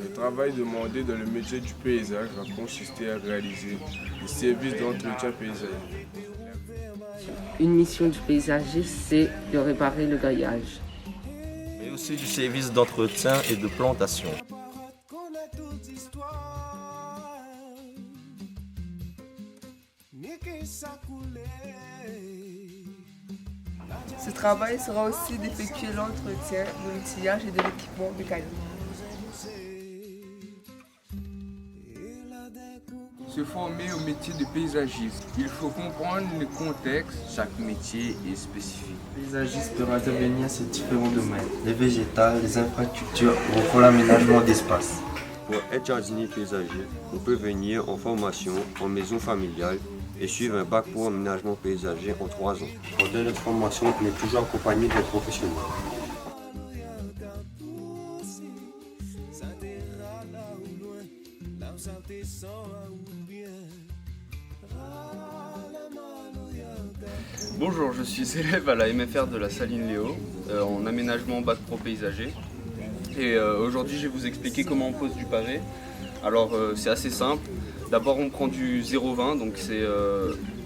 Le travail demandé dans le métier du paysage va consister à réaliser des services d'entretien paysager. Une mission du paysagiste, c'est de réparer le grillage. Mais aussi du service d'entretien et de plantation. Ce travail sera aussi d'effectuer l'entretien de l'outillage et de l'équipement mécanique. Se former au métier de paysagiste, il faut comprendre le contexte. Chaque métier est spécifique. Le paysagiste peut intervenir sur différents domaines, les végétales, les infrastructures ou encore l'aménagement d'espace. Pour être jardinier paysager, on peut venir en formation en maison familiale et suivre un bac pour aménagement paysager en 3 ans. Pendant notre formation, on est toujours accompagné des professionnels. Bonjour, je suis élève à la MFR de la Saline Léo en aménagement bac pro paysager. Et aujourd'hui, je vais vous expliquer comment on pose du pavé. Alors, c'est assez simple. D'abord, on prend du 0,20, donc c'est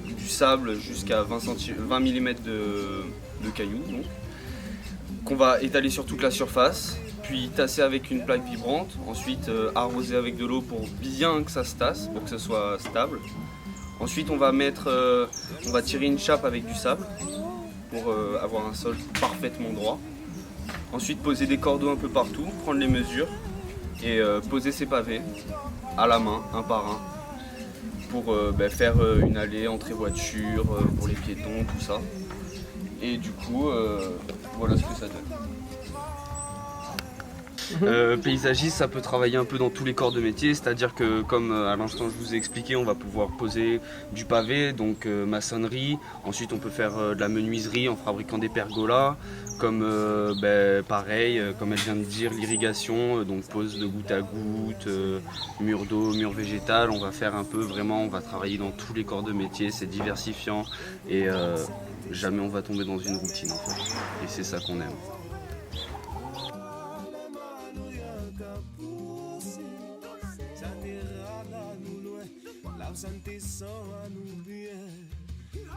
du sable jusqu'à 20 mm de cailloux, qu'on va étaler sur toute la surface, puis tasser avec une plaque vibrante, ensuite arroser avec de l'eau pour bien que ça se tasse, pour que ce soit stable. Ensuite, on va tirer une chape avec du sable pour avoir un sol parfaitement droit. Ensuite, poser des cordeaux un peu partout, prendre les mesures et poser ses pavés à la main, un par un, pour faire une allée, entrée voiture, pour les piétons, tout ça. Et du coup, voilà ce que ça donne. Paysagiste, ça peut travailler un peu dans tous les corps de métier, c'est-à-dire que comme à l'instant je vous ai expliqué, on va pouvoir poser du pavé, donc maçonnerie. Ensuite on peut faire de la menuiserie en fabriquant des pergolas, comme pareil, comme elle vient de dire, l'irrigation, donc pose de goutte à goutte, mur d'eau, mur végétal. On va faire un peu vraiment, on va travailler dans tous les corps de métier, c'est diversifiant et jamais on va tomber dans une routine en fait. Et c'est ça qu'on aime. Santé sans à nous